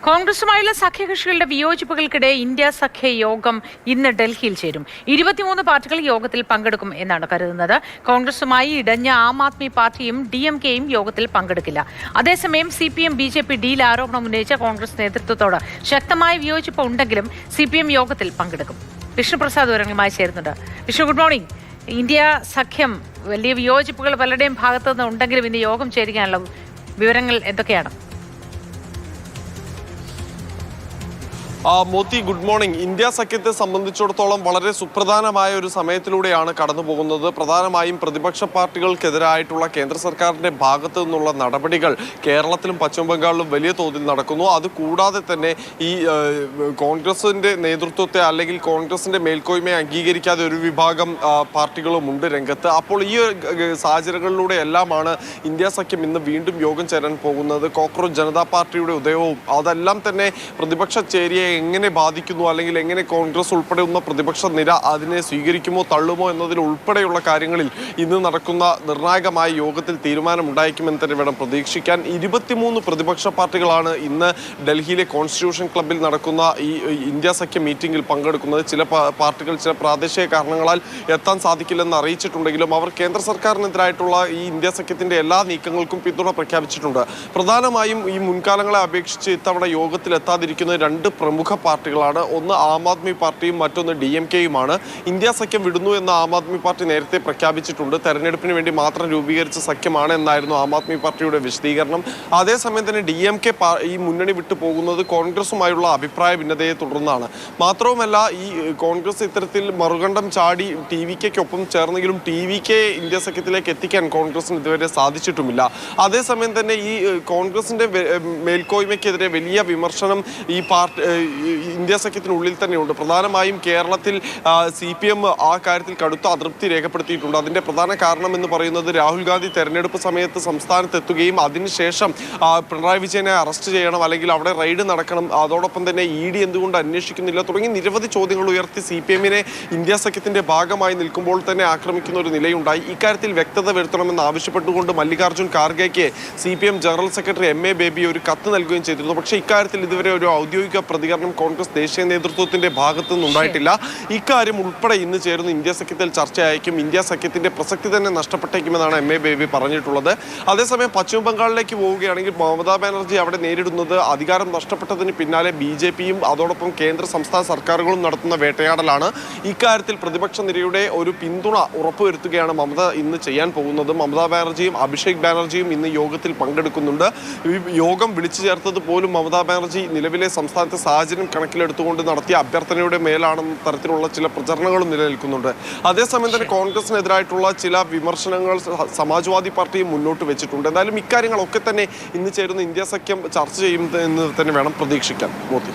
കോൺഗ്രസുമായുള്ള സഖ്യകക്ഷികളുടെ വിയോജിപ്പുകൾക്കിടെ India സഖ്യ യോഗം ഇന്ന് ഡൽഹിയിൽ ചേരും. 23 പാർട്ടികൾ യോഗത്തിൽ പങ്കെടുക്കും എന്നാണ് കരുതുന്നത്. കോൺഗ്രസുമായി ഇടഞ്ഞ ആം ആദ്മി പാർട്ടിയും DMKയും യോഗത്തിൽ പങ്കെടുക്കില്ല. അതേസമയം CPM BJP ഡീൽ ആരോപണം ഉന്നയിച്ച കോൺഗ്രസ് നേതൃത്വത്തോട് ശക്തമായ വിയോജിപ്പ് ഉണ്ടെങ്കിലും CPM യോഗത്തിൽ പങ്കെടുക്കും. വിഷ്ണുപ്രസാദ് വിവരങ്ങളുമായി ചേരുന്നുണ്ട്. Vishnu, good morning. ഇന്ത്യ സഖ്യം വലിയ വിയോജിപ്പുകൾ പലരുടെയും ഭാഗത്തു നിന്ന് ഉണ്ടെങ്കിലും ഇന്ന് യോഗം ചേരുകയാണല്ലോ. വിവരങ്ങൾ എന്തൊക്കെയാണ്? Moti, good morning. ഇന്ത്യ സഖ്യത്തെ സംബന്ധിച്ചിടത്തോളം വളരെ സുപ്രധാനമായ ഒരു സമയത്തിലൂടെയാണ് കടന്നു പോകുന്നത്. പ്രധാനമായും പ്രതിപക്ഷ പാർട്ടികൾക്കെതിരായിട്ടുള്ള കേന്ദ്ര സർക്കാരിന്റെ ഭാഗത്തു നിന്നുള്ള നടപടികൾ കേരളത്തിലും പശ്ചിമ ബംഗാളിലും വലിയ തോതിൽ നടക്കുന്നു. അതുകൂടാതെ തന്നെ ഈ കോൺഗ്രസിന്റെ നേതൃത്വത്തെ അല്ലെങ്കിൽ കോൺഗ്രസിന്റെ മേൽക്കോയ്മയെ അംഗീകരിക്കാതെ ഒരു വിഭാഗം പാർട്ടികളുമുണ്ട് രംഗത്ത്. അപ്പോൾ ഈ സാഹചര്യങ്ങളിലൂടെ എല്ലാമാണ് ഇന്ത്യ സഖ്യം ഇന്ന് വീണ്ടും യോഗം ചേരാൻ പോകുന്നത്. കോക്രോച്ച് ജനതാ പാർട്ടിയുടെ ഉദയവും അതെല്ലാം തന്നെ പ്രതിപക്ഷ ചേരിയെ എങ്ങനെ ബാധിക്കുന്നു, അല്ലെങ്കിൽ എങ്ങനെ കോൺഗ്രസ് ഉൾപ്പെടെയുള്ള പ്രതിപക്ഷ നിര അതിനെ സ്വീകരിക്കുമോ തള്ളുമോ എന്നതിൽ ഉൾപ്പെടെയുള്ള കാര്യങ്ങളിൽ ഇന്ന് നടക്കുന്ന നിർണായകമായ യോഗത്തിൽ തീരുമാനമുണ്ടായിരിക്കുമെന്ന് തന്നെ വേണം പ്രതീക്ഷിക്കാൻ. 23 പ്രതിപക്ഷ പാർട്ടികളാണ് ഇന്ന് ഡൽഹിയിലെ കോൺസ്റ്റിറ്റ്യൂഷൻ ക്ലബ്ബിൽ നടക്കുന്ന ഈ ഇന്ത്യ സഖ്യ മീറ്റിംഗിൽ പങ്കെടുക്കുന്നത്. ചില പാർട്ടികൾ ചില പ്രാദേശിക കാരണങ്ങളാൽ എത്താൻ സാധിക്കില്ലെന്ന് അറിയിച്ചിട്ടുണ്ടെങ്കിലും അവർ കേന്ദ്ര സർക്കാരിനെതിരായിട്ടുള്ള ഈ ഇന്ത്യ സഖ്യത്തിന്റെ എല്ലാ നീക്കങ്ങൾക്കും പിന്തുണ പ്രഖ്യാപിച്ചിട്ടുണ്ട്. പ്രധാനമായും ഈ മുൻകാലങ്ങളെ അപേക്ഷിച്ച് ഇത്തവണ യോഗത്തിൽ എത്താതിരിക്കുന്ന രണ്ട് പ്രമുഖ പാർട്ടികളാണ്. ഒന്ന് ആം ആദ്മി പാർട്ടിയും മറ്റൊന്ന് DMKയുമാണ്. ഇന്ത്യ സഖ്യം വിടുന്നു എന്ന് ആം ആദ്മി പാർട്ടി നേരത്തെ പ്രഖ്യാപിച്ചിട്ടുണ്ട്. തെരഞ്ഞെടുപ്പിന് വേണ്ടി മാത്രം രൂപീകരിച്ച സഖ്യമാണ് എന്നായിരുന്നു ആം ആദ്മി പാർട്ടിയുടെ വിശദീകരണം. അതേസമയം തന്നെ DMK ഈ മുന്നണി വിട്ടു പോകുന്നത് കോൺഗ്രസുമായുള്ള അഭിപ്രായ ഭിന്നതയെ തുടർന്നാണ്. മാത്രവുമല്ല, ഈ കോൺഗ്രസ് ഇത്തരത്തിൽ മറുകണ്ഠം ചാടി TVKയ്ക്കൊപ്പം ചേർന്നെങ്കിലും TVK ഇന്ത്യ സഖ്യത്തിലേക്ക് എത്തിക്കാൻ കോൺഗ്രസിന് ഇതുവരെ സാധിച്ചിട്ടുമില്ല. അതേസമയം തന്നെ ഈ കോൺഗ്രസിന്റെ മേൽക്കോയ്മയ്ക്കെതിരെ വലിയ വിമർശനം ഈ ഇന്ത്യ സഖ്യത്തിനുള്ളിൽ തന്നെയുണ്ട്. പ്രധാനമായും കേരളത്തിൽ CPM ആ കാര്യത്തിൽ കടുത്ത അതൃപ്തി രേഖപ്പെടുത്തിയിട്ടുണ്ട്. അതിന്റെ പ്രധാന കാരണം എന്ന് പറയുന്നത് രാഹുൽ ഗാന്ധി തെരഞ്ഞെടുപ്പ് സമയത്ത് സംസ്ഥാനത്ത് എത്തുകയും അതിനുശേഷം പിണറായി വിജയനെ അറസ്റ്റ് ചെയ്യണം, അല്ലെങ്കിൽ അവിടെ റെയ്ഡ് നടക്കണം, അതോടൊപ്പം തന്നെ ED എന്തുകൊണ്ട് അന്വേഷിക്കുന്നില്ല തുടങ്ങി നിരവധി ചോദ്യങ്ങൾ ഉയർത്തി CPMനെ ഇന്ത്യ സഖ്യത്തിന്റെ ഭാഗമായി നിൽക്കുമ്പോൾ തന്നെ ആക്രമിക്കുന്ന ഒരു നിലയുണ്ടായി. ഇക്കാര്യത്തിൽ വ്യക്തത വരുത്തണമെന്ന് ആവശ്യപ്പെട്ടുകൊണ്ട് മല്ലികാർജ്ജുൻ ഖാർഗെയ്ക്ക് CPM general secretary MA Baby ഒരു കത്ത് നൽകുകയും ചെയ്തിരുന്നു. പക്ഷേ ഇക്കാര്യത്തിൽ ഇതുവരെ ഒരു ഔദ്യോഗിക പ്രതികരണം കോൺഗ്രസ് ദേശീയ നേതൃത്വത്തിന്റെ ഭാഗത്തു നിന്നുണ്ടായിട്ടില്ല. ഇക്കാര്യം ഉൾപ്പെടെ ഇന്ന് ചേർന്ന് ഇന്ത്യ സഖ്യത്തിൽ ചർച്ചയായിരിക്കും. ഇന്ത്യ സഖ്യത്തിന്റെ പ്രസക്തി തന്നെ നഷ്ടപ്പെട്ടേക്കുമെന്നാണ് MA ബേബി പറഞ്ഞിട്ടുള്ളത്. അതേസമയം പശ്ചിമ ബംഗാളിലേക്ക് പോവുകയാണെങ്കിൽ മമതാ ബാനർജി അവിടെ നേരിടുന്നത് അധികാരം നഷ്ടപ്പെട്ടതിന് പിന്നാലെ BJPയും അതോടൊപ്പം കേന്ദ്ര സംസ്ഥാന സർക്കാരുകളും നടത്തുന്ന വേട്ടയാടലാണ്. ഇക്കാര്യത്തിൽ പ്രതിപക്ഷ നിരയുടെ ഒരു പിന്തുണ ഉറപ്പുവരുത്തുകയാണ് മമത ഇന്ന് ചെയ്യാൻ പോകുന്നത്. മമതാ ബാനർജിയും അഭിഷേക് ബാനർജിയും ഇന്ന് യോഗത്തിൽ പങ്കെടുക്കുന്നുണ്ട്. യോഗം വിളിച്ചു ചേർത്തത് പോലും മമതാ ബാനർജി നിലവിലെ സംസ്ഥാനത്തെ സാഹചര്യം കണക്കിലെടുത്തുകൊണ്ട് നടത്തിയ അഭ്യർത്ഥനയുടെ മേലാണെന്ന തരത്തിലുള്ള ചില പ്രചരണങ്ങളും നിലനിൽക്കുന്നുണ്ട്. അതേസമയം തന്നെ കോൺഗ്രസിനെതിരായിട്ടുള്ള ചില വിമർശനങ്ങൾ സമാജ്വാദി പാർട്ടിയും മുന്നോട്ട് വെച്ചിട്ടുണ്ട്. എന്തായാലും ഇക്കാര്യങ്ങളൊക്കെ തന്നെ ഇന്ന് ചേരുന്ന ഇന്ത്യ സഖ്യം ചർച്ച ചെയ്യുമെന്ന് തന്നെ വേണം പ്രതീക്ഷിക്കാൻ. മോദി.